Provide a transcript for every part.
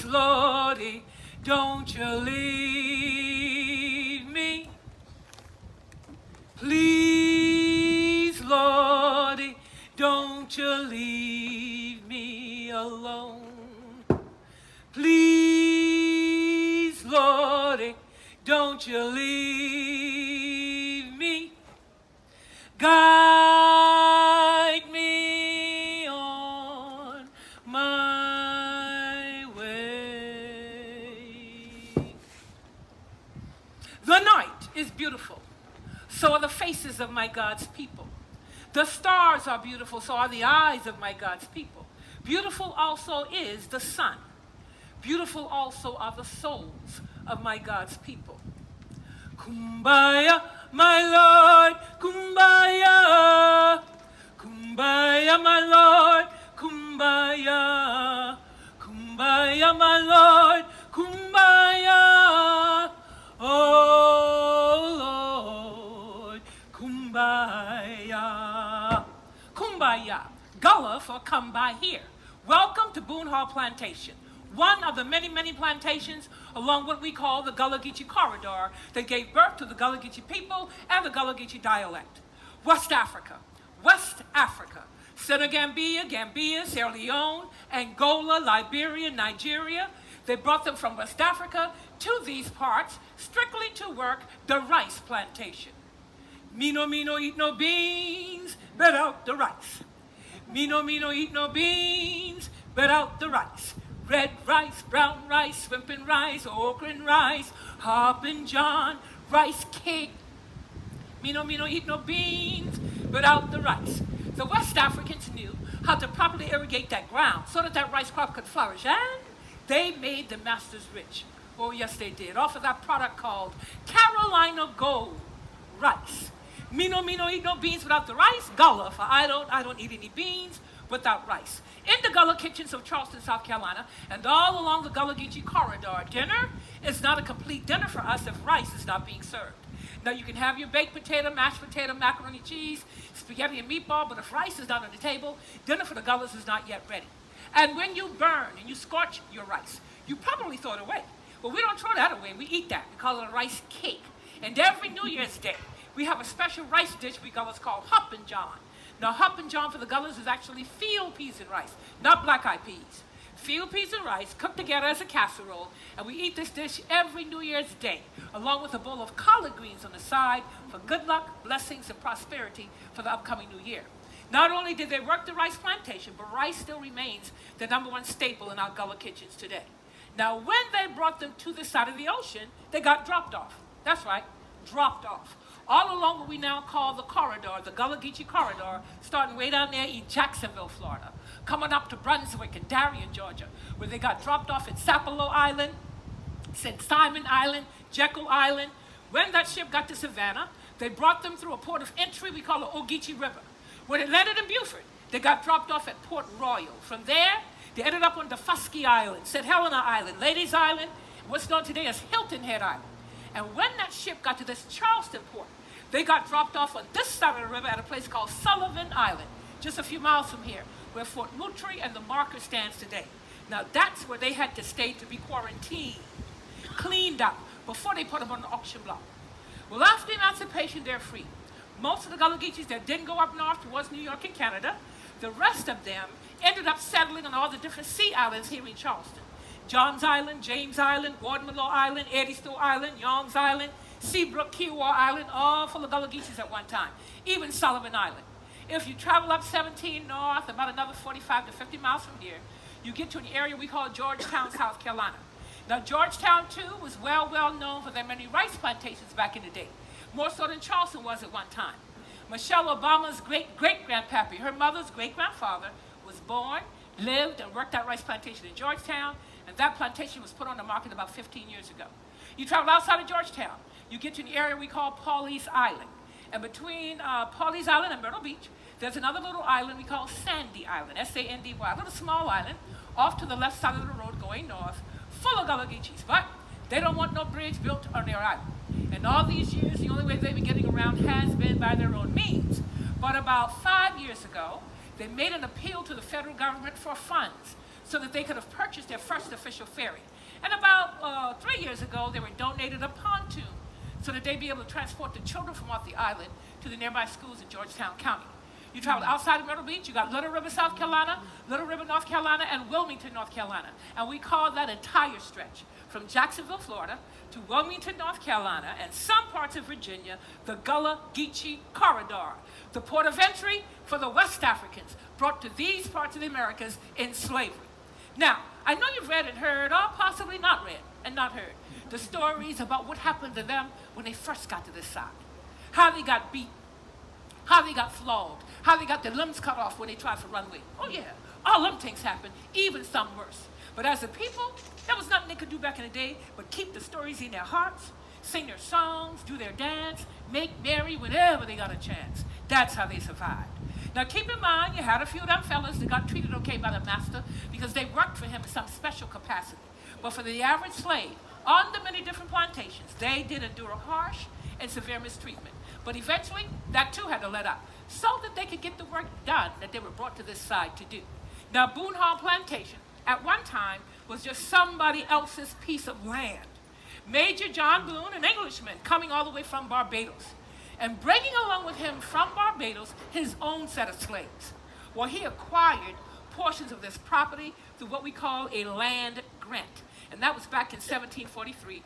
Lordy, don't you leave me. Please, Lordy, don't you leave me alone. Please, Lordy, don't you leave me. Guide me on my way. The night is beautiful, so are the faces of my God's people. The stars are beautiful, so are the eyes of my God's people. Beautiful also is the sun. Beautiful also are the souls of my God's people. Kumbaya, my Lord, kumbaya. Kumbaya, my Lord, kumbaya. Kumbaya, my Lord, kumbaya. Oh Lord, kumbaya. Kumbaya, Gullah for come by here. Welcome to Boone Plantation, one of the many, many plantations along what we call the Gullah Geechee corridor that gave birth to the Gullah Geechee people and the Gullah Geechee dialect. West Africa, Senegambia, Gambia, Sierra Leone, Angola, Liberia, Nigeria. They brought them from West Africa to these parts strictly to work the rice plantation. Me no eat no beans, bet out the rice. Me no eat no beans, bet out the rice. Red rice, brown rice, wimpin rice, okra and rice, hoppin' john, rice cake. Me no eat no beans, but out the rice. The West Africans knew how to properly irrigate that ground so that that rice crop could flourish, and they made the masters rich. Oh yes they did, off of that product called Carolina Gold rice. Me no eat no beans without the rice, Gullah, for I don't eat any beans without rice. In the Gullah kitchens of Charleston, South Carolina, and all along the Gullah Geechee corridor, dinner is not a complete dinner for us if rice is not being served. Now you can have your baked potato, mashed potato, macaroni cheese, spaghetti and meatball, but if rice is not on the table, dinner for the Gullahs is not yet ready. And when you burn and you scorch your rice, you probably throw it away. But we don't throw that away, we eat that. We call it a rice cake. And every New Year's Day, we have a special rice dish we Gullahs call hoppin' john. Now, hoppin' john for the Gullahs is actually field peas and rice, not black-eyed peas. Field peas and rice cooked together as a casserole, and we eat this dish every New Year's Day, along with a bowl of collard greens on the side for good luck, blessings, and prosperity for the upcoming new year. Not only did they work the rice plantation, but rice still remains the #1 staple in our Gullah kitchens today. Now, when they brought them to this side of the ocean, they got dropped off. That's right, dropped off. All along what we now call the corridor, the Gullah Geechee corridor, starting way down there in Jacksonville, Florida, coming up to Brunswick and Darien, Georgia, where they got dropped off at Sapelo Island, St. Simon Island, Jekyll Island. When that ship got to Savannah, they brought them through a port of entry we call the Ogeechee River. When it landed in Beaufort, they got dropped off at Port Royal. From there, they ended up on Defusky Island, St. Helena Island, Ladies Island, and what's known today as Hilton Head Island. And when that ship got to this Charleston port, they got dropped off on this side of the river at a place called Sullivan Island, just a few miles from here, where Fort Moultrie and the marker stands today. Now that's where they had to stay to be quarantined, cleaned up, before they put them on the auction block. Well, after emancipation, they're free. Most of the Gullah Geechees that didn't go up north towards New York and Canada, the rest of them ended up settling on all the different sea islands here in Charleston. Johns Island, James Island, Gordon-Mallow Island, Eddystone Island, Young's Island, Seabrook, Kiowa Island, all full of Gullah Geechees at one time, even Sullivan Island. If you travel up 17 north, about another 45 to 50 miles from here, you get to an area we call Georgetown, South Carolina. Now, Georgetown, too, was well known for their many rice plantations back in the day, more so than Charleston was at one time. Michelle Obama's great-great-grandpappy, her mother's great-grandfather, was born, lived, and worked that rice plantation in Georgetown, and that plantation was put on the market about 15 years ago. You travel outside of Georgetown, you get to an area we call Pawleys Island. And between Pawleys Island and Myrtle Beach, there's another little island we call Sandy Island, S-A-N-D-Y, a little small island off to the left side of the road going north, full of Gullah Geechees, but they don't want no bridge built on their island. And all these years, the only way they've been getting around has been by their own means. But about 5 years ago, they made an appeal to the federal government for funds so that they could have purchased their first official ferry. And about 3 years ago, they were donated a pontoon so that they'd be able to transport the children from off the island to the nearby schools in Georgetown County. You travel outside of Myrtle Beach, you got Little River, South Carolina, Little River, North Carolina, and Wilmington, North Carolina. And we call that entire stretch from Jacksonville, Florida, to Wilmington, North Carolina, and some parts of Virginia, the Gullah Geechee corridor, the port of entry for the West Africans brought to these parts of the Americas in slavery. Now, I know you've read and heard, or possibly not read and not heard, the stories about what happened to them when they first got to this side. How they got beat, how they got flogged, how they got their limbs cut off when they tried to run away. Oh yeah, all them things happened, even some worse. But as a people, there was nothing they could do back in the day but keep the stories in their hearts, sing their songs, do their dance, make merry whenever they got a chance. That's how they survived. Now keep in mind, you had a few of them fellas that got treated okay by the master because they worked for him in some special capacity. But for the average slave, on the many different plantations, they did endure harsh and severe mistreatment. But eventually, that too had to let up so that they could get the work done that they were brought to this side to do. Now, Boone Plantation, at one time, was just somebody else's piece of land. Major John Boone, an Englishman, coming all the way from Barbados, and bringing along with him from Barbados his own set of slaves. Well, he acquired portions of this property through what we call a land grant, and that was back in 1743.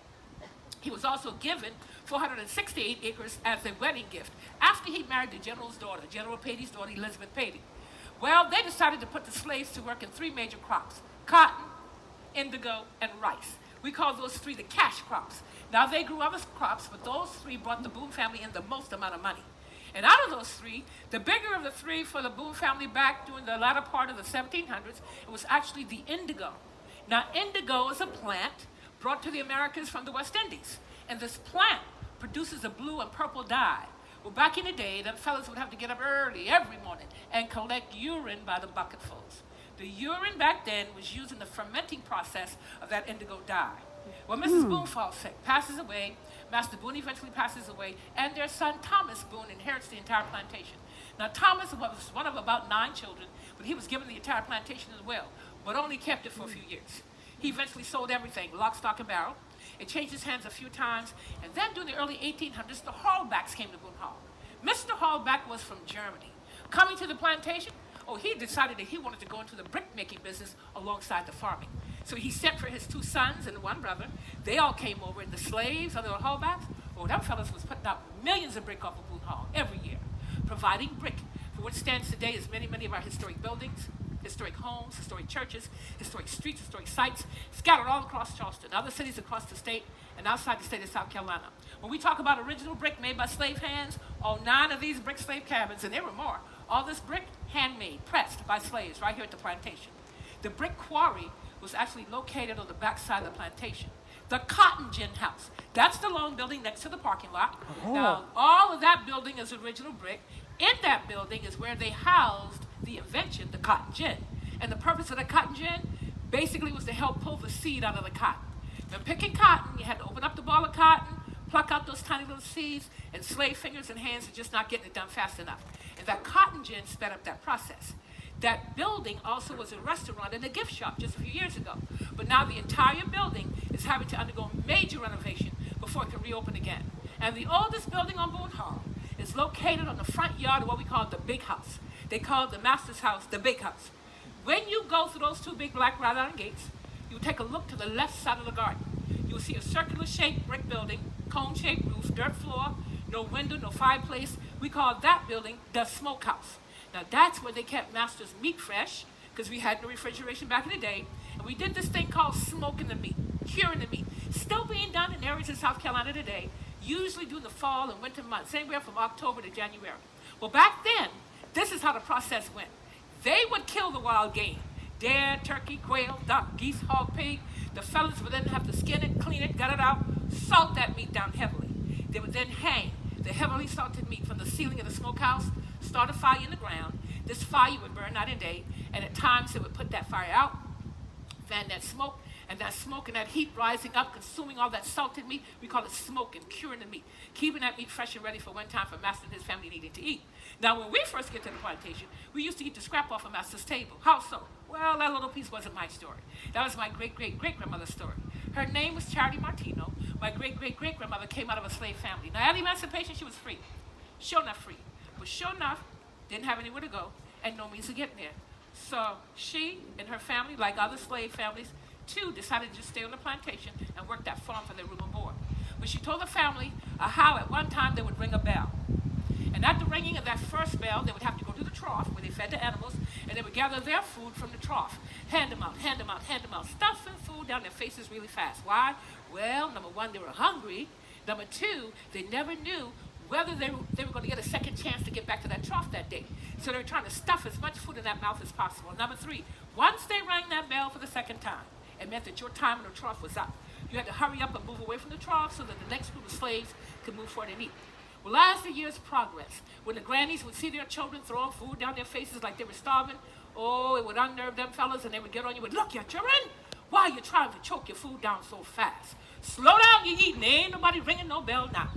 He was also given 468 acres as a wedding gift after he married the general's daughter, General Patey's daughter, Elizabeth Patey. Well, they decided to put the slaves to work in 3 major crops: cotton, indigo, and rice. We call those 3 the cash crops. Now, they grew other crops, but those 3 brought the Boone family in the most amount of money. And out of those 3, the bigger of the 3 for the Boone family back during the latter part of the 1700s, it was actually the indigo. Now, indigo is a plant brought to the Americas from the West Indies. And this plant produces a blue and purple dye. Well, back in the day, them fellas would have to get up early every morning and collect urine by the bucketfuls. The urine back then was used in the fermenting process of that indigo dye. Well, Mrs. Boone falls sick, passes away. Master Boone eventually passes away, and their son Thomas Boone inherits the entire plantation. Now, Thomas was one of about 9 children, but he was given the entire plantation as well, but only kept it for a few years. He eventually sold everything, lock, stock, and barrel. It changed his hands a few times, and then during the early 1800s, the Hallbacks came to Boone Hall. Mr. Hallback was from Germany. Coming to the plantation, he decided that he wanted to go into the brick-making business alongside the farming. So he sent for his 2 sons and 1 brother. They all came over, and the slaves under the Hallbacks, them fellas was putting out millions of brick off of Boone Hall every year, providing brick for what stands today as many, many of our historic buildings, historic homes, historic churches, historic streets, historic sites, scattered all across Charleston, other cities across the state, and outside the state of South Carolina. When we talk about original brick made by slave hands, all 9 of these brick slave cabins, and there were more, all this brick handmade, pressed by slaves right here at the plantation. The brick quarry was actually located on the backside of the plantation. The Cotton Gin House, that's the long building next to the parking lot. Now, all of that building is original brick. In that building is where they housed the invention, the cotton gin. And the purpose of the cotton gin basically was to help pull the seed out of the cotton. Now, picking cotton, you had to open up the ball of cotton, pluck out those tiny little seeds, and slave fingers and hands are just not getting it done fast enough. And that cotton gin sped up that process. That building also was a restaurant and a gift shop just a few years ago. But now the entire building is having to undergo major renovation before it can reopen again. And the oldest building on Boone Hall is located on the front yard of what we call the Big House. They call the Master's House the Big House. When you go through those 2 big black wrought iron gates, you take a look to the left side of the garden. You will see a circular-shaped brick building, cone-shaped roof, dirt floor, no window, no fireplace. We call that building the Smokehouse. Now, that's where they kept Master's meat fresh, because we had no refrigeration back in the day. And we did this thing called smoking the meat, curing the meat. Still being done in areas in South Carolina today, usually during the fall and winter months, anywhere from October to January. Well, back then, this is how the process went. They would kill the wild game: deer, turkey, quail, duck, geese, hog, pig. The fellas would then have to skin it, clean it, gut it out, salt that meat down heavily. They would then hang the heavily salted meat from the ceiling of the smokehouse, start a fire in the ground. This fire would burn night and day, and at times it would put that fire out, fan that smoke, and that heat rising up, consuming all that salted meat. We call it smoking, curing the meat, keeping that meat fresh and ready for one time for Master and his family needed to eat. Now, when we first get to the plantation, we used to eat the scrap off of Master's table. How so? Well, that little piece wasn't my story. That was my great-great-great-grandmother's story. Her name was Charity Martino. My great-great-great-grandmother came out of a slave family. Now, at emancipation, she was free. Sure enough free. But sure enough, didn't have anywhere to go and no means of getting there. So she and her family, like other slave families, too, decided to just stay on the plantation and work that farm for their room and board. But she told the family how at one time they would ring a bell. And at the ringing of that first bell, they would have to go to the trough where they fed the animals, and they would gather their food from the trough. Hand them out, hand them out, hand them out, stuffing food down their faces really fast. Why? Well, number one, they were hungry. Number two, they never knew whether they were going to get a second chance to get back to that trough that day. So they were trying to stuff as much food in that mouth as possible. Number three, once they rang that bell for the second time, it meant that your time in the trough was up. You had to hurry up and move away from the trough so that the next group of slaves could move forward and eat. Well, as the years progressed, when the grannies would see their children throwing food down their faces like they were starving, oh, it would unnerve them fellas, and they would get on you and, look, your children, why are you trying to choke your food down so fast? Slow down, you're eating. There ain't nobody ringing no bell now.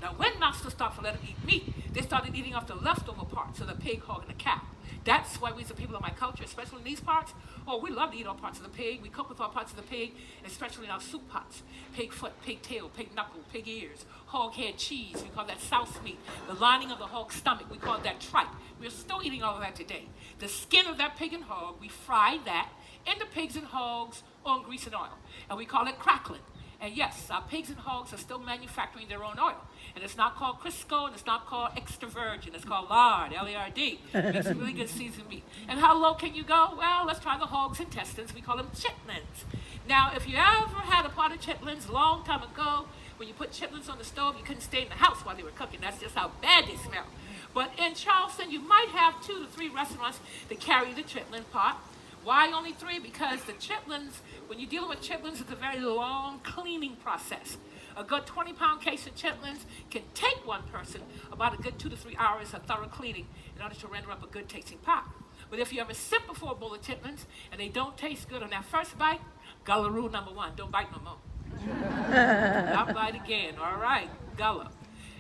Now, when master stopped to let them eat meat, they started eating off the leftover parts of the pig, hog, and the cow. That's why we as the people of my culture, especially in these parts, oh, we love to eat all parts of the pig. We cook with all parts of the pig, especially in our soup pots. Pig foot, pig tail, pig knuckle, pig ears, hog head cheese. We call that souse meat. The lining of the hog stomach, we call that tripe. We're still eating all of that today. The skin of that pig and hog, we fry that in the pigs and hogs on grease and oil. And we call it crackling. And yes, our pigs and hogs are still manufacturing their own oil. And it's not called Crisco, and it's not called extra virgin. It's called lard, L-A-R-D. Makes a really good seasoned meat. And how low can you go? Well, let's try the hog's intestines. We call them chitlins. Now, if you ever had a pot of chitlins a long time ago, when you put chitlins on the stove, you couldn't stay in the house while they were cooking. That's just how bad they smell. But in Charleston, you might have 2 to 3 restaurants that carry the chitlin pot. Why only 3? Because the chitlins, when you're dealing with chitlins, it's a very long cleaning process. A good 20-pound case of chitlins can take one person about a good 2 to 3 hours of thorough cleaning in order to render up a good tasting pot. But if you ever sip before a bowl of chitlins and they don't taste good on that first bite, Gullah rule number 1, don't bite no more. Not bite again, all right, Gullah.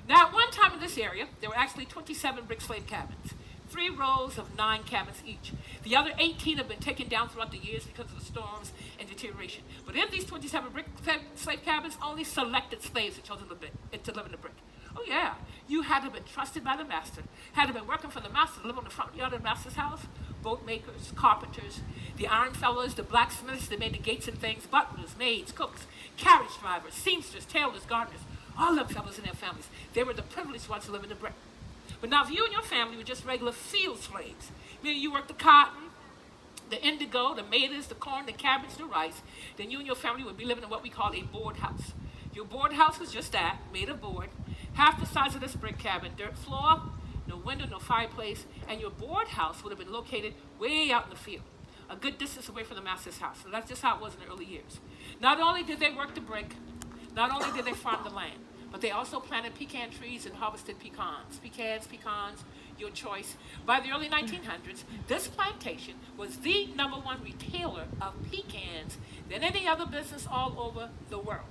Now, at one time in this area, there were actually 27 brick slave cabins. 3 rows of 9 cabins each. The other 18 have been taken down throughout the years because of the storms and deterioration. But in these 27 brick slave cabins, only selected slaves had chosen to live in the brick. Oh yeah, you had to have been trusted by the master, had to have been working for the master to live on the front yard of the master's house. Boat makers, carpenters, the iron fellows, the blacksmiths that made the gates and things, butlers, maids, cooks, carriage drivers, seamsters, tailors, gardeners, all them fellows and their families. They were the privileged ones to live in the brick. But now if you and your family were just regular field slaves, meaning you worked the cotton, the indigo, the tomatoes, the corn, the cabbage, the rice, then you and your family would be living in what we call a board house. Your board house was just that, made of board, half the size of this brick cabin, dirt floor, no window, no fireplace, and your board house would have been located way out in the field, a good distance away from the master's house. So that's just how it was in the early years. Not only did they work the brick, not only did they farm the land, but they also planted pecan trees and harvested pecans. Pecans, your choice. By the early 1900s, this plantation was the #1 retailer of pecans than any other business all over the world.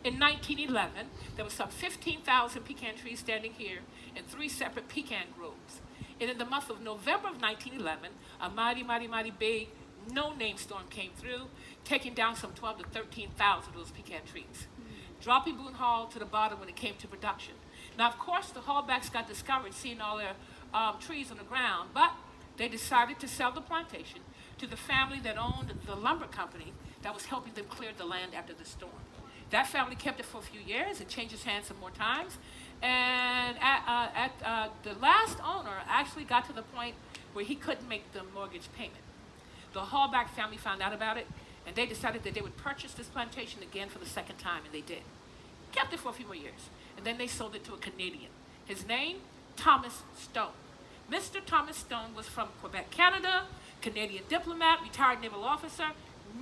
In 1911, there was some 15,000 pecan trees standing here in 3 separate pecan groves. And in the month of November of 1911, a mighty, mighty, mighty big no-name storm came through, taking down some 12 to 13,000 of those pecan trees, dropping Boone Hall to the bottom when it came to production. Now, of course, the Hallbacks got discouraged seeing all their trees on the ground, but they decided to sell the plantation to the family that owned the lumber company that was helping them clear the land after the storm. That family kept it for a few years. It changed its hands some more times. And the last owner actually got to the point where he couldn't make the mortgage payment. The Hallback family found out about it, and they decided that they would purchase this plantation again for the second time, and they did. Kept it for a few more years, and then they sold it to a Canadian. His name, Thomas Stone. Mr. Thomas Stone was from Quebec, Canada, Canadian diplomat, retired naval officer,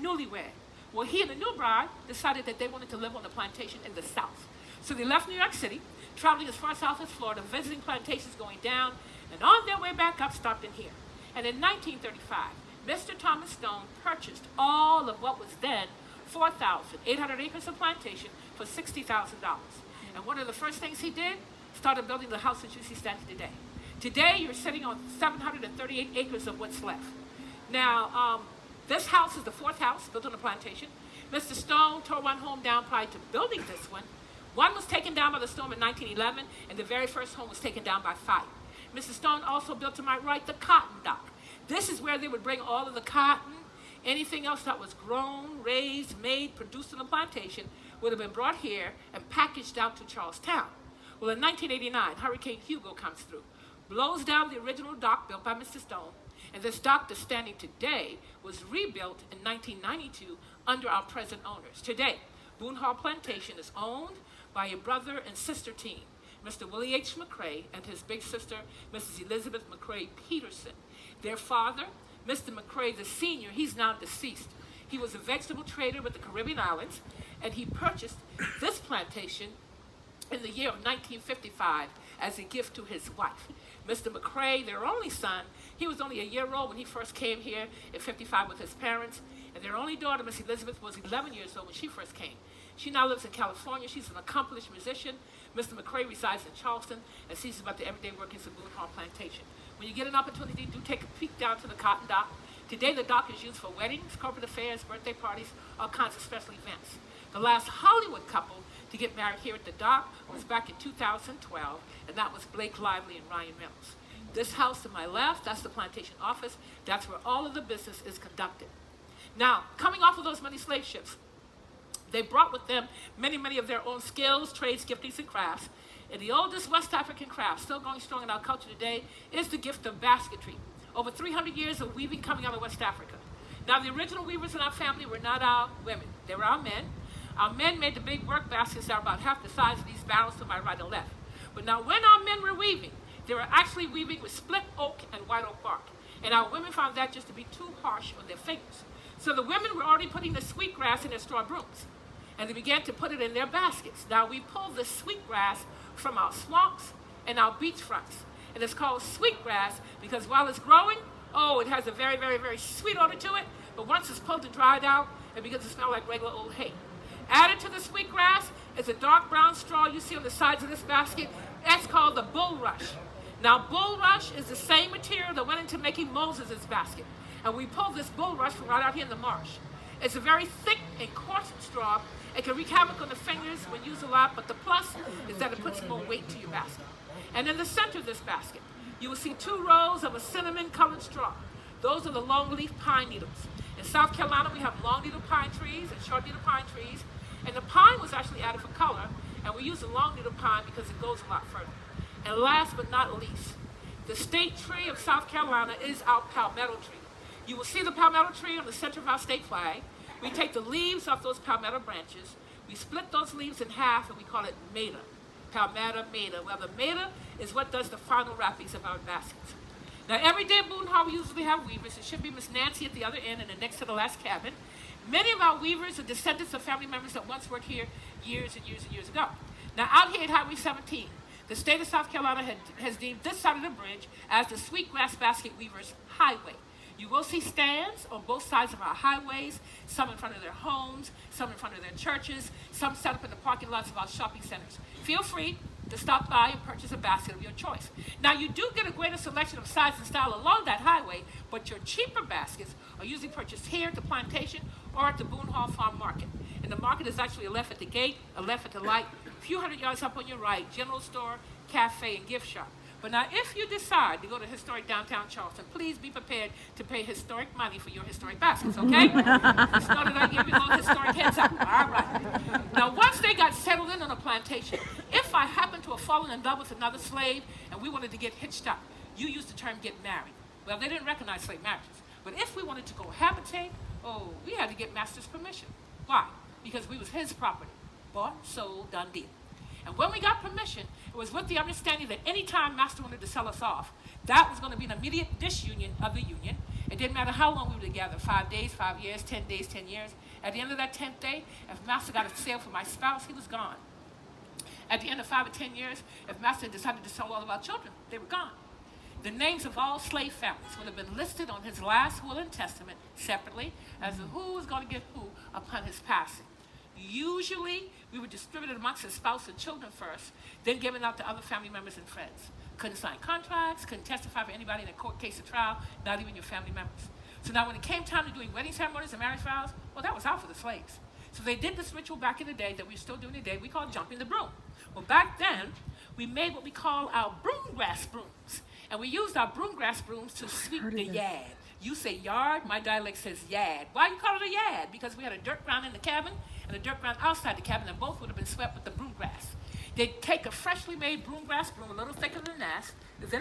newlywed. Well, he and the new bride decided that they wanted to live on the plantation in the South. So they left New York City, traveling as far south as Florida, visiting plantations going down, and on their way back up, stopped in here. And in 1935, Mr. Thomas Stone purchased all of what was then 4,800 acres of plantation for $60,000. And one of the first things he did, started building the house that you see standing today. Today, you're sitting on 738 acres of what's left. Now, this house is the fourth house built on the plantation. Mr. Stone tore one home down prior to building this one. One was taken down by the storm in 1911, and the very first home was taken down by fire. Mr. Stone also built to my right the cotton dock. This is where they would bring all of the cotton, anything else that was grown, raised, made, produced on the plantation would have been brought here and packaged out to Charlestown. Well, in 1989, Hurricane Hugo comes through, blows down the original dock built by Mr. Stone, and this dock that's standing today was rebuilt in 1992 under our present owners. Today, Boone Hall Plantation is owned by a brother and sister team, Mr. Willie H. McCrae and his big sister, Mrs. Elizabeth McCrae Peterson. Their father, Mr. McCrae the senior, he's now deceased. He was a vegetable trader with the Caribbean islands, and he purchased this plantation in the year of 1955 as a gift to his wife. Mr. McCrae, their only son, he was only a year old when he first came here in 55 with his parents, and their only daughter, Miss Elizabeth, was 11 years old when she first came. She now lives in California. She's an accomplished musician. Mr. McCrae resides in Charleston and sees about the everyday workings of Boone Hall Plantation. When you get an opportunity, do take a peek down to the cotton dock. Today, the dock is used for weddings, corporate affairs, birthday parties, all kinds of special events. The last Hollywood couple to get married here at the dock was back in 2012, and that was Blake Lively and Ryan Reynolds. This house to my left, that's the plantation office. That's where all of the business is conducted. Now, coming off of those many slave ships, they brought with them many of their own skills, trades, giftings, and crafts. And the oldest West African craft, still going strong in our culture today, is the gift of basketry. Over 300 years of weaving coming out of West Africa. Now, the original weavers in our family were not our women. They were our men. Our men made the big work baskets that are about half the size of these barrels to my right and left. But now, when our men were weaving, they were actually weaving with split oak and white oak bark. And our women found that just to be too harsh on their fingers. So the women were already putting the sweetgrass in their straw brooms. And they began to put it in their baskets. Now, we pull the sweetgrass from our swamps and our beachfronts. And it's called sweetgrass because while it's growing, it has a very sweet odor to it. But once it's pulled and dried out, it begins to smell like regular old hay. Added to the sweetgrass is a dark brown straw you see on the sides of this basket. That's called the bulrush. Now, bulrush is the same material that went into making Moses' basket. And we pull this bulrush from right out here in the marsh. It's a very thick and coarse straw. It can wreak havoc on the fingers when used a lot, but the plus is that it puts more weight to your basket. And in the center of this basket, you will see 2 rows of a cinnamon-colored straw. Those are the long-leaf pine needles. In South Carolina, we have long-needle pine trees and short-needle pine trees. And the pine was actually added for color, and we use the long-needle pine because it goes a lot further. And last but not least, the state tree of South Carolina is our palmetto tree. You will see the palmetto tree on the center of our state flag. We take the leaves off those palmetto branches, we split those leaves in half, and we call it maida. Palmetto maida. Well, the maida is what does the final wrappings of our baskets. Now, every day at Boone Hall, we usually have weavers. It should be Miss Nancy at the other end and the next to the last cabin. Many of our weavers are descendants of family members that once worked here years and years ago. Now, out here at Highway 17, the state of South Carolina has deemed this side of the bridge as the Sweetgrass Basket Weavers Highway. You will see stands on both sides of our highways, some in front of their homes, some in front of their churches, some set up in the parking lots of our shopping centers. Feel free to stop by and purchase a basket of your choice. Now, you do get a greater selection of size and style along that highway, but your cheaper baskets are usually purchased here at the Plantation or at the Boone Hall Farm Market. And the market is actually a left at the gate, a left at the light, a few hundred yards up on your right, general store, cafe, and gift shop. But now, if you decide to go to historic downtown Charleston, please be prepared to pay historic money for your historic baskets, okay? Just know that I give you a little historic heads up. All right. Now, once they got settled in on a plantation, if I happened to have fallen in love with another slave and we wanted to get hitched up, you used the term get married. Well, they didn't recognize slave marriages. But if we wanted to go habitate, we had to get master's permission. Why? Because we was his property. Bought, sold, done deal. And when we got permission, it was with the understanding that any time master wanted to sell us off, that was going to be an immediate disunion of the union. It didn't matter how long we were together, 5 days, 5 years, 10 days, 10 years. At the end of that 10th day, if master got a sale for my spouse, he was gone. At the end of 5 or 10 years, if master decided to sell all of our children, they were gone. The names of all slave families would have been listed on his last will and testament separately as to who was going to get who upon his passing. Usually, we were distributed amongst his spouse and children first, then given out to other family members and friends. Couldn't sign contracts, couldn't testify for anybody in a court case or trial, not even your family members. So now when it came time to doing wedding ceremonies and marriage vows, well, that was out for the slaves. So they did this ritual back in the day that we're still doing today. We call it jumping the broom. Well, back then, we made what we call our broomgrass brooms. And we used our broomgrass brooms to sweep the yad. You say yard, my dialect says yad. Why you call it a yad? Because we had a dirt ground in the cabin and a dirt ground outside the cabin, and both would have been swept with the broomgrass. They'd take a freshly made broomgrass broom, a little thicker than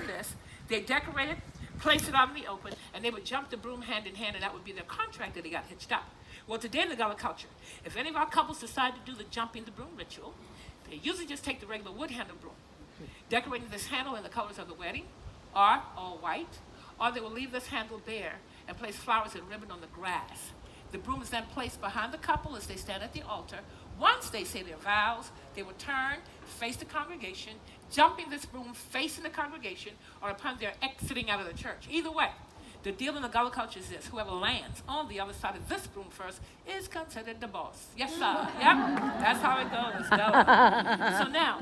this. They'd decorate it, place it out in the open, and they would jump the broom hand in hand, and that would be their contract that they got hitched up. Well, today in the Gullah culture, if any of our couples decide to do the jumping the broom ritual, they usually just take the regular wood handle broom, decorating this handle in the colors of the wedding, or all white, or they will leave this handle bare and place flowers and ribbon on the grass. The broom is then placed behind the couple as they stand at the altar. Once they say their vows, they will turn, face the congregation, jumping this broom facing the congregation, or upon their exiting out of the church. Either way, the deal in the Gullah culture is this: whoever lands on the other side of this broom first is considered the boss. Yes, sir. Yep, that's how it goes. So now,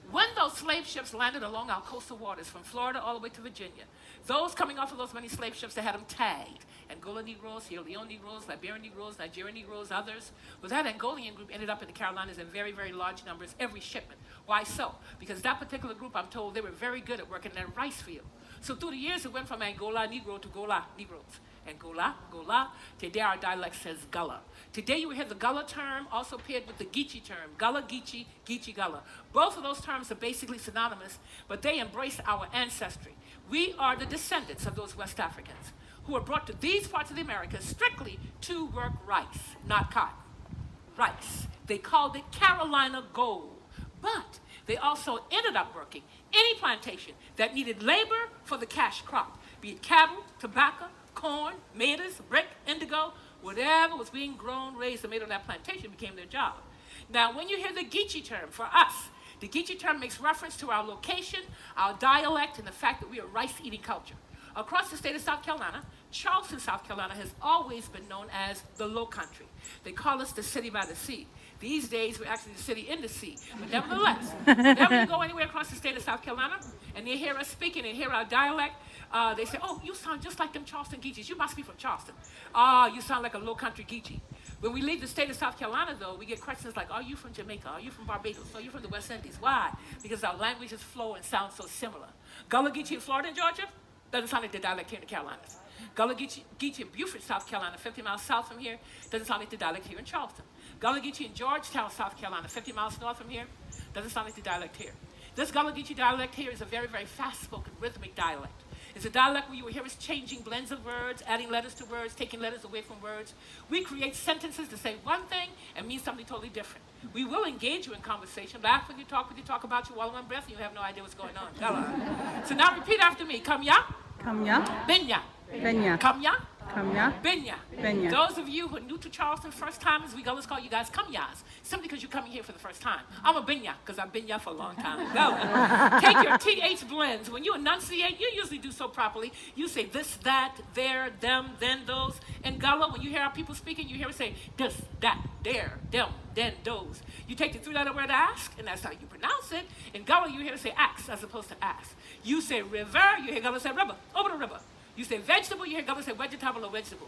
when those slave ships landed along our coastal waters from Florida all the way to Virginia, those coming off of those many slave ships that had them tagged, Angola Negroes, Sierra Leone Negroes, Liberian Negroes, Nigerian Negroes, others, well, that Angolian group ended up in the Carolinas in very, very large numbers every shipment. Why so? Because that particular group, I'm told, they were very good at working in a rice field. So through the years, it went from Angola Negro to Gullah Negroes. Angola, Gullah. Today our dialect says Gullah. Today you will hear the Gullah term also paired with the Geechee term, Gullah Geechee, Geechee Gullah. Both of those terms are basically synonymous, but they embrace our ancestry. We are the descendants of those West Africans who were brought to these parts of the Americas strictly to work rice, not cotton. Rice. They called it Carolina gold. But they also ended up working any plantation that needed labor for the cash crop, be it cattle, tobacco, corn, maize, brick, indigo, whatever was being grown, raised, and made on that plantation became their job. Now, when you hear the Geechee term, for us, the Geechee term makes reference to our location, our dialect, and the fact that we are a rice-eating culture. Across the state of South Carolina, Charleston, South Carolina has always been known as the Low Country. They call us the city by the sea. These days, we're actually the city in the sea. But nevertheless, whenever you go anywhere across the state of South Carolina, and they hear us speaking and hear our dialect, they say, oh, you sound just like them Charleston Geechees. You must be from Charleston. You sound like a Low Country Geechee. When we leave the state of South Carolina, though, we get questions like, are you from Jamaica? Are you from Barbados? Are you from the West Indies? Why? Because our languages flow and sound so similar. Gullah Geechee in Florida and Georgia doesn't sound like the dialect here in the Carolinas. Gullah Geechee in Beaufort, South Carolina, 50 miles south from here, doesn't sound like the dialect here in Charleston. Gullah Geechee in Georgetown, South Carolina, 50 miles north from here, doesn't sound like the dialect here. This Gullah Geechee dialect here is a very, very fast-spoken, rhythmic dialect. It's a dialect where you will hear us changing blends of words, adding letters to words, taking letters away from words. We create sentences to say one thing and mean something totally different. We will engage you in conversation, laugh with you, talk about you while on breath, and you have no idea what's going on. So now repeat after me. Come ya. Come ya. Benya. Benya. Come ya. Come ya. Benya. Benya. Those of you who are new to Charleston, first timers, we always call you guys come yas, simply because you're coming here for the first time. I'm a benya, because I've been ya for a long time. Go. Take your TH blends. When you enunciate, you usually do so properly. You say this, that, there, them, then, those. In Gullah, when you hear our people speaking, you hear us say this, that, there, them, then, those. You take the three-letter word ask, and that's how you pronounce it. In Gullah, you hear us say ax as opposed to ask. You say river, you hear Gullah say river, over the river. You say vegetable, you hear Gullah say vegetable or vegetable.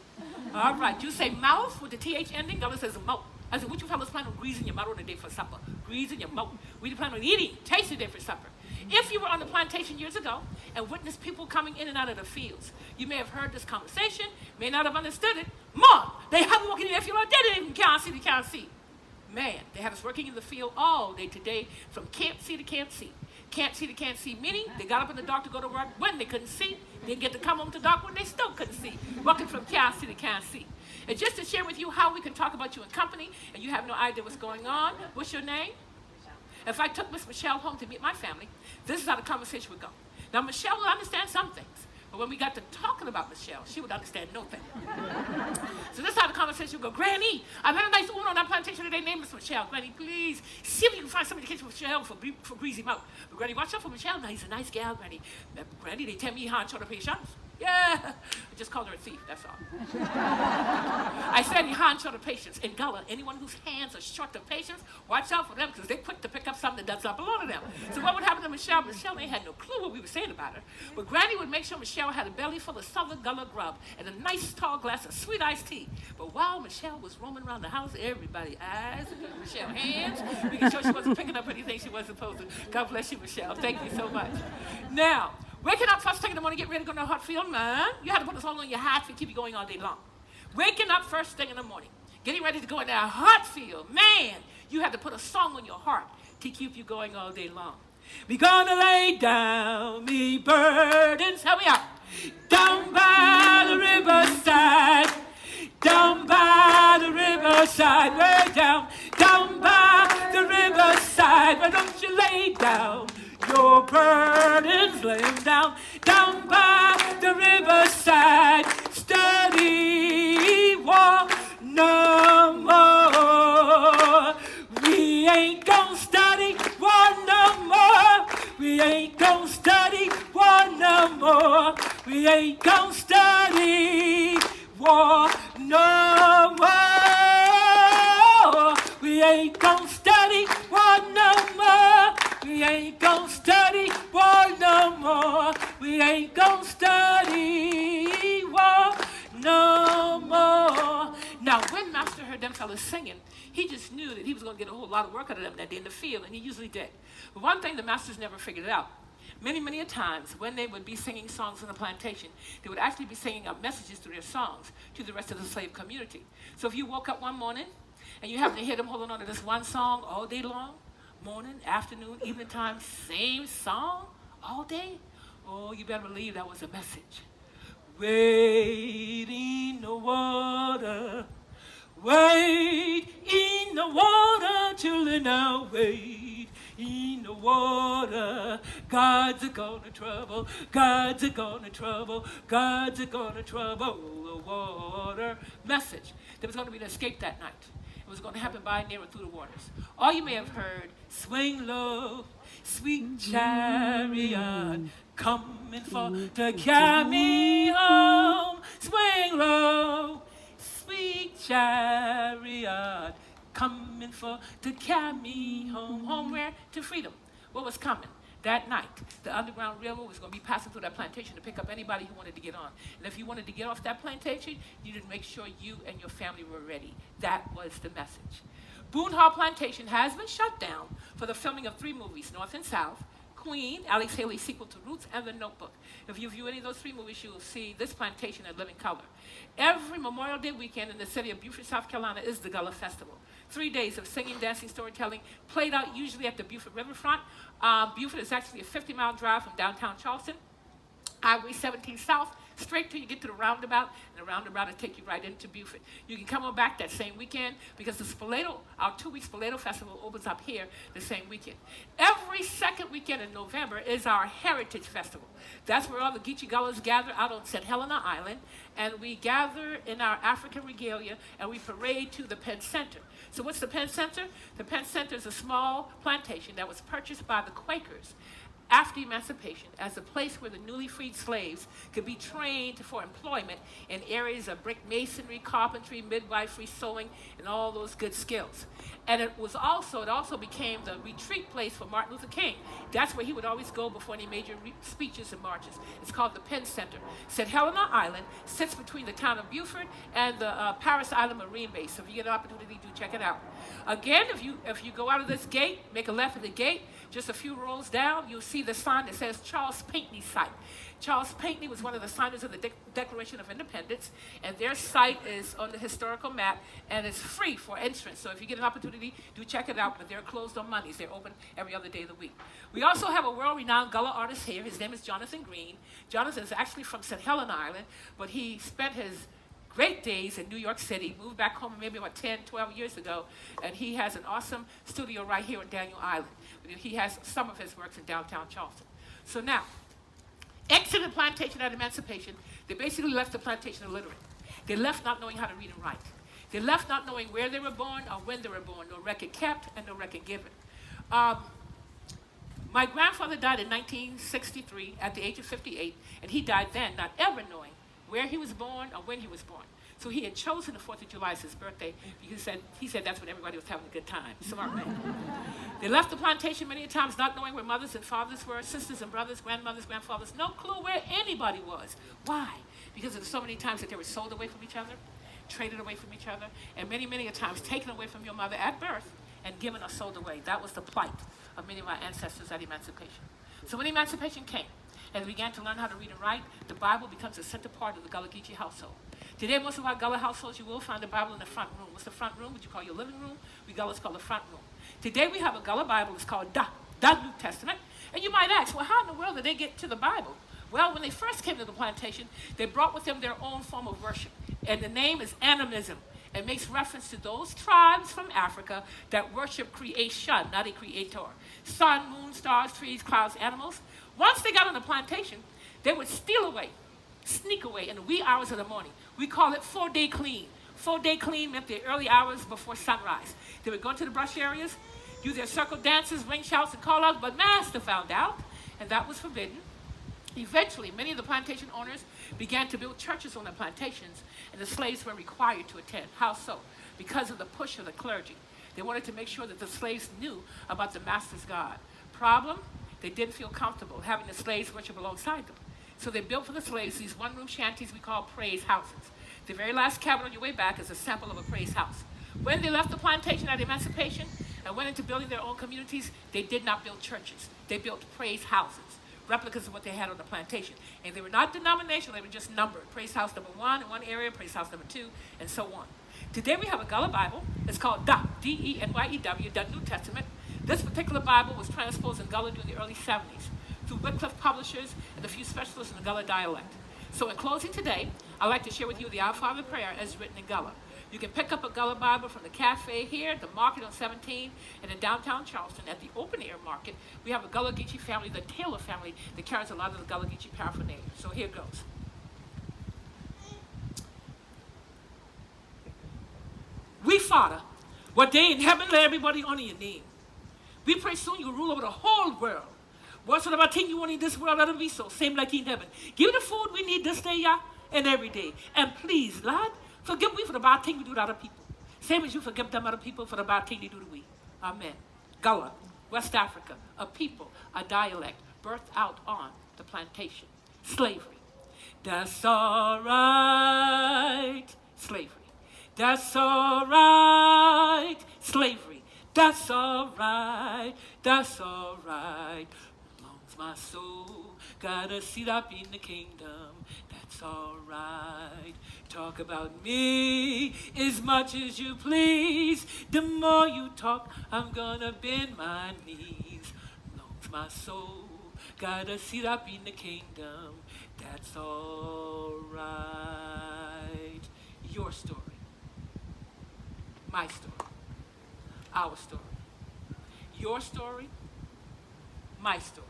All right, you say mouth with the TH ending, Gullah says mouth. I said, what you fellas plan on greasing your mouth on the day for supper? Greasing your mouth. We plan on eating, tasting day for supper. If you were on the plantation years ago and witnessed people coming in and out of the fields, you may have heard this conversation, may not have understood it. Mom, they have walking in the field all day, they didn't can't see, they can't see. Man, they have us working in the field all day today from can't see to can't see. Can't see to can't see, meaning they got up in the dark to go to work when they couldn't see. They didn't get to come home to dark when they still couldn't see. Working from can't see to can't see. And just to share with you how we can talk about you in company and you have no idea what's going on, what's your name? If I took Miss Michelle home to meet my family, this is how the conversation would go. Now, Michelle will understand some things, but when we got to talking about Michelle, she would understand no thing. So this is how the conversation would go. Granny, I've had a nice woman on that plantation today named Miss Michelle. Granny, please, see if you can find somebody to catch Michelle for greasy mouth. But Granny, watch out for Michelle. Now, he's a nice gal, Granny. Granny, they tell me how to pay shots. Yeah. I just called her a thief, that's all. I said he hands short of patience. In Gullah, anyone whose hands are short of patience, watch out for them because they're quick to pick up something that does not belong to them. So what would happen to Michelle? Michelle ain't had no clue what we were saying about her. But Granny would make sure Michelle had a belly full of southern Gullah grub and a nice tall glass of sweet iced tea. But while Michelle was roaming around the house, everybody eyes on Michelle's hands, making sure she wasn't picking up anything she wasn't supposed to. God bless you, Michelle. Thank you so much. Now, waking up first thing in the morning, get ready to go to a hot field, man. You had to put a song on your hat to keep you going all day long. Waking up first thing in the morning, getting ready to go in that hot field, man, you had to put a song on your heart to keep you going all day long. We gonna lay down me burdens, help me out, down by the riverside, down by the riverside, way down by the riverside. Why don't you lay down your burdens, lay them down by the riverside. Study war no more. We ain't gonna study war no more. We ain't gonna study war no more. We ain't gonna study war no more. We ain't gonna study war no more. We ain't gonna study war no more. We ain't gonna study war no more. Now, when Master heard them fellas singing, he just knew that he was going to get a whole lot of work out of them that day in the field, and he usually did. But one thing the Masters never figured out, many, many a times when they would be singing songs on the plantation, they would actually be singing out messages through their songs to the rest of the slave community. So if you woke up one morning and you happened to hear them holding on to this one song all day long, morning, afternoon, evening time, same song all day, oh, you better believe that was a message. Wait in the water, wade in the water, children, now wade in the water. God's a gonna trouble, God's a gonna trouble, God's a gonna trouble the water. Message. There was going to be an escape that night. It was going to happen by, near, and through the waters. Or you may have heard, swing low, sweet chariot, coming for to carry me home. Swing low, sweet chariot, coming for to carry me home. Home where? To freedom. What was coming? That night, the Underground Railroad was going to be passing through that plantation to pick up anybody who wanted to get on. And if you wanted to get off that plantation, you needed to make sure you and your family were ready. That was the message. Boone Hall Plantation has been shut down for the filming of 3 movies, North and South, Queen, Alex Haley's sequel to Roots, and The Notebook. If you view any of those 3 movies, you will see this plantation in living color. Every Memorial Day weekend in the city of Beaufort, South Carolina is the Gullah Festival. 3 days of singing, dancing, storytelling, played out usually at the Beaufort Riverfront. Beaufort is actually a 50-mile drive from downtown Charleston. Highway 17 South, straight till you get to the roundabout, and the roundabout will take you right into Beaufort. You can come on back that same weekend because the Spoleto, our 2-week Spoleto Festival opens up here the same weekend. Every second weekend in November is our Heritage Festival. That's where all the Geechee Gullahs gather out on St. Helena Island, and we gather in our African regalia, and we parade to the Penn Center. So what's the Penn Center? The Penn Center is a small plantation that was purchased by the Quakers after emancipation as a place where the newly freed slaves could be trained for employment in areas of brick masonry, carpentry, midwifery, sewing, and all those good skills. And it also became the retreat place for Martin Luther King. That's where he would always go before any major speeches and marches. It's called the Penn Center. St. Helena Island sits between the town of Beaufort and the Paris Island Marine Base. So if you get an opportunity, do check it out. Again, if you go out of this gate, make a left at the gate, just a few rows down, you'll see the sign that says Charles Pinckney site. Charles Pinckney was one of the signers of the Declaration of Independence, and their site is on the historical map, and it's free for entrance. So if you get an opportunity, do check it out, but they're closed on Mondays. They're open every other day of the week. We also have a world-renowned Gullah artist here. His name is Jonathan Green. Jonathan is actually from St. Helena Island, but he spent his great days in New York City, moved back home maybe about 10, 12 years ago, and he has an awesome studio right here on Daniel Island. He has some of his works in downtown Charleston. So now, exited the plantation at emancipation, they basically left the plantation illiterate. They left not knowing how to read and write. They left not knowing where they were born or when they were born, no record kept and no record given. My grandfather died in 1963 at the age of 58, and he died then, not ever knowing where he was born or when he was born. So he had chosen the 4th of July as his birthday because he said that's when everybody was having a good time. Smart man. They left the plantation many times not knowing where mothers and fathers were, sisters and brothers, grandmothers, grandfathers, no clue where anybody was. Why? Because there were so many times that they were sold away from each other, traded away from each other, and many, many times taken away from your mother at birth and given or sold away. That was the plight of many of our ancestors at emancipation. So when emancipation came, and we began to learn how to read and write, the Bible becomes a center part of the Gullah Geechee household. Today, most of our Gullah households, you will find the Bible in the front room. What's the front room? What you call your living room? We Gullahs call the front room. Today, we have a Gullah Bible. It's called the New Testament. And you might ask, well, how in the world did they get to the Bible? Well, when they first came to the plantation, they brought with them their own form of worship. And the name is animism. It makes reference to those tribes from Africa that worship creation, not a creator. Sun, moon, stars, trees, clouds, animals. Once they got on the plantation, they would steal away, sneak away in the wee hours of the morning. We call it 4-day clean. 4-day clean meant the early hours before sunrise. They would go into the brush areas, do their circle dances, ring shouts, and call outs, but Master found out, and that was forbidden. Eventually, many of the plantation owners began to build churches on their plantations, and the slaves were required to attend. How so? Because of the push of the clergy. They wanted to make sure that the slaves knew about the Master's God. Problem? They didn't feel comfortable having the slaves worship alongside them. So they built for the slaves these one-room shanties we call praise houses. The very last cabin on your way back is a sample of a praise house. When they left the plantation at emancipation and went into building their own communities, they did not build churches. They built praise houses, replicas of what they had on the plantation. And they were not denominational, they were just numbered. Praise house number 1 in one area, praise house number 2, and so on. Today we have a Gullah Bible. It's called D-E-N-Y-E-W, the New Testament. This particular Bible was transposed in Gullah during the early 70s through Wycliffe publishers and a few specialists in the Gullah dialect. So in closing today, I'd like to share with you the Our Father prayer as written in Gullah. You can pick up a Gullah Bible from the cafe here, the market on 17, and in downtown Charleston at the open air market. We have a Gullah Geechee family, the Taylor family, that carries a lot of the Gullah Geechee paraphernalia. So here goes. We, Father, what day in heaven, let everybody honor your name. We pray soon you'll rule over the whole world. Whatsoever thing you want in this world, let it be so. Same like in heaven. Give the food we need this day, yeah, and every day. And please, Lord, forgive me for the bad thing we do to other people. Same as you forgive them other people for the bad thing they do to we. Amen. Gullah, West Africa, a people, a dialect, birthed out on the plantation. Slavery. That's all right. Slavery. That's all right. Slavery. That's all right. That's all right. Long's my soul got a seat up in the kingdom. That's all right. Talk about me as much as you please. The more you talk, I'm gonna bend my knees. Long's my soul got a seat up in the kingdom. That's all right. Your story. My story. Our story. Your story. My story.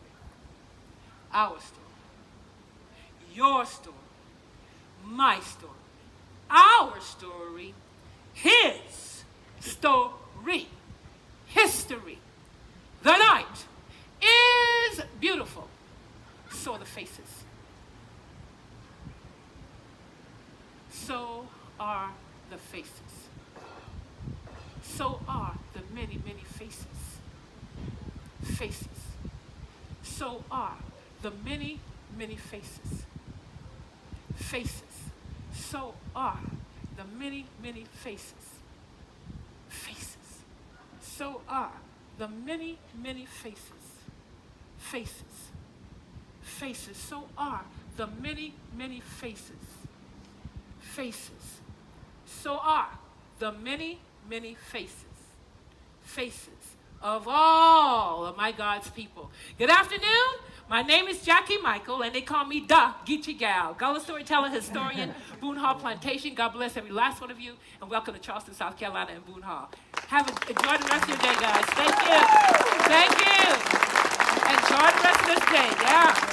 Our story. Your story. My story. Our story. His story. History. The night is beautiful. So are the faces. So are the faces. So are the many, many faces. Faces. So are the many, many faces. Faces. So are the many, many faces. Faces. So are the many, many faces. Faces. Faces. So are the many, many faces. Faces. So are the many, many faces. Faces of all of my God's people. Good afternoon. My name is Jackie Michael, and they call me the Geechee Gal. Gullah storyteller, historian, Boone Hall Plantation. God bless every last one of you, and welcome to Charleston, South Carolina, and Boone Hall. Enjoy the rest of your day, guys. Thank you. Thank you. Enjoy the rest of this day. Yeah.